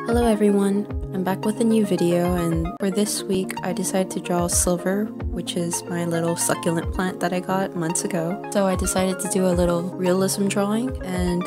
Hello everyone, I'm back with a new video, and for this week I decided to draw silver, which is my little succulent plant that I got months ago. So I decided to do a little realism drawing, and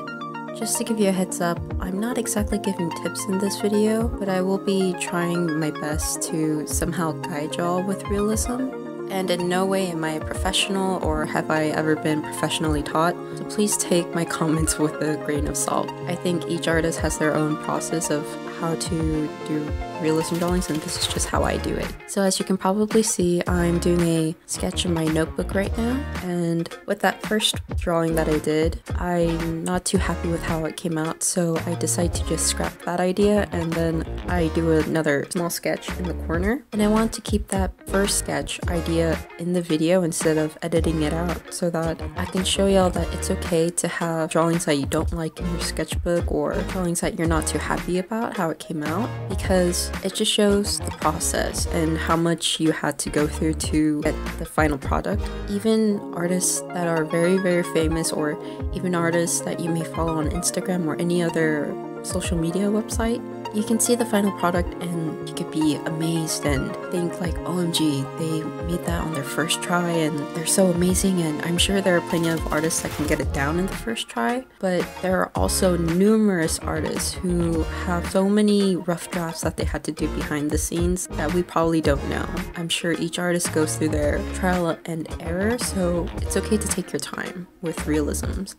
just to give you a heads up, I'm not exactly giving tips in this video, but I will be trying my best to somehow guide y'all with realism. And in no way am I a professional or have I ever been professionally taught, so please take my comments with a grain of salt. I think each artist has their own process of how to do realism drawings, and this is just how I do it. So as you can probably see, I'm doing a sketch in my notebook right now, and with that first drawing that I did, I'm not too happy with how it came out, so I decided to just scrap that idea, and then I do another small sketch in the corner. And I want to keep that first sketch idea in the video instead of editing it out, so that I can show y'all that it's okay to have drawings that you don't like in your sketchbook, or drawings that you're not too happy about how it came out, because it just shows the process and how much you had to go through to get the final product. Even artists that are very famous, or even artists that you may follow on Instagram or any other social media website, you can see the final product and you could be amazed and think like, OMG, they made that on their first try and they're so amazing. And I'm sure there are plenty of artists that can get it down in the first try, but there are also numerous artists who have so many rough drafts that they had to do behind the scenes that we probably don't know. I'm sure each artist goes through their trial and error, so it's okay to take your time with realisms,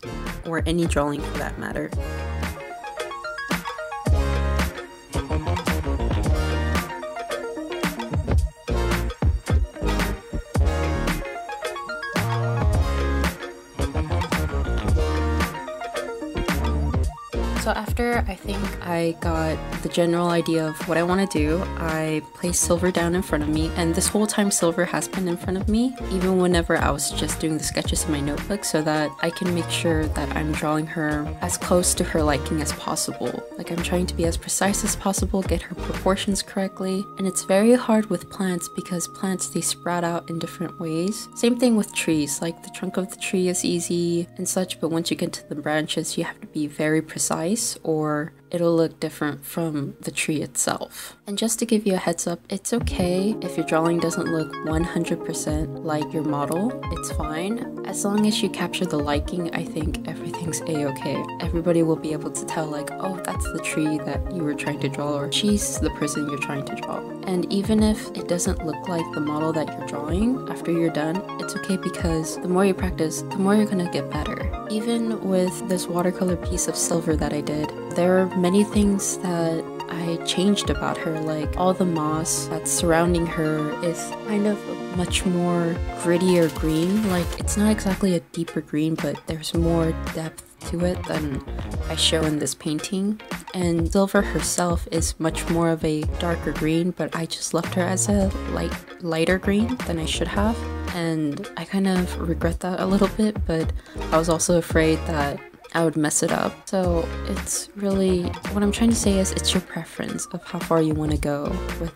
or any drawing for that matter. So after I think I got the general idea of what I want to do, I placed silver down in front of me, and this whole time silver has been in front of me, even whenever I was just doing the sketches in my notebook, so that I can make sure that I'm drawing her as close to her liking as possible. Like, I'm trying to be as precise as possible, get her proportions correctly, and it's very hard with plants because plants, they sprout out in different ways. Same thing with trees, like the trunk of the tree is easy and such, but once you get to the branches, you have to be very precise, or it'll look different from the tree itself. And just to give you a heads up, it's okay if your drawing doesn't look 100% like your model. It's fine. As long as you capture the liking, I think everything's a-okay. Everybody will be able to tell like, oh, that's the tree that you were trying to draw, or she's the person you're trying to draw. And even if it doesn't look like the model that you're drawing after you're done, it's okay, because the more you practice, the more you're gonna get better. Even with this watercolor piece of silver that I did, there are many things that I changed about her, like all the moss that's surrounding her is kind of a much more grittier green. Like, it's not exactly a deeper green, but there's more depth to it than I show in this painting. And silver herself is much more of a darker green, but I just left her as a lighter green than I should have, and I kind of regret that a little bit, but I was also afraid that I would mess it up. So it's really, what I'm trying to say is, it's your preference of how far you want to go with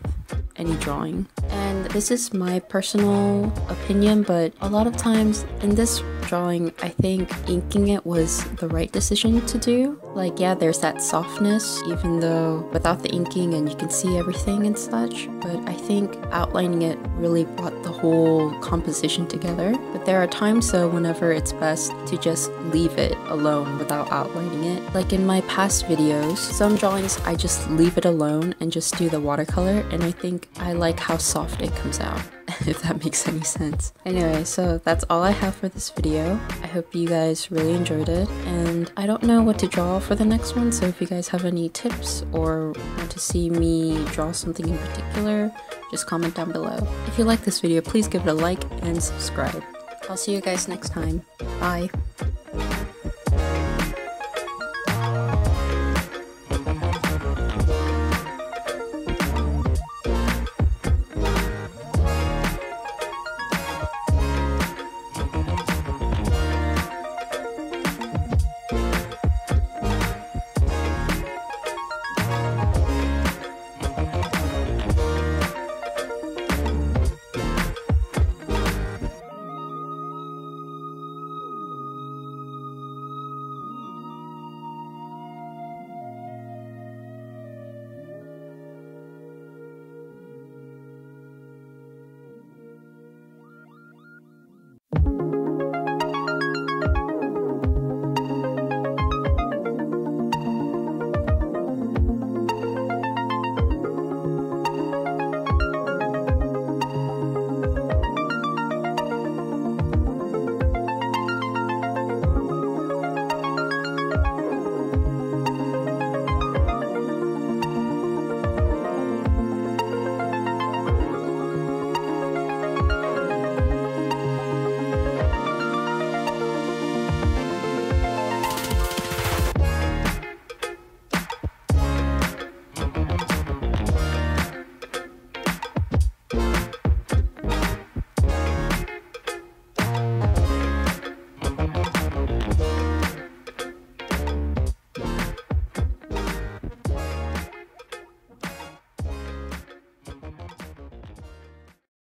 any drawing. And this is my personal opinion, but a lot of times in this drawing, I think inking it was the right decision to do. Like, yeah, there's that softness, even though without the inking and you can see everything and such, but I think outlining it really brought the whole composition together. But there are times though whenever it's best to just leave it alone without outlining it. Like in my past videos, some drawings I just leave it alone and just do the watercolor, and I think I like how soft it comes out, if that makes any sense. Anyway, so that's all I have for this video. I hope you guys really enjoyed it, and I don't know what to draw for the next one, so if you guys have any tips or want to see me draw something in particular, just comment down below. If you like this video, please give it a like and subscribe. I'll see you guys next time. Bye!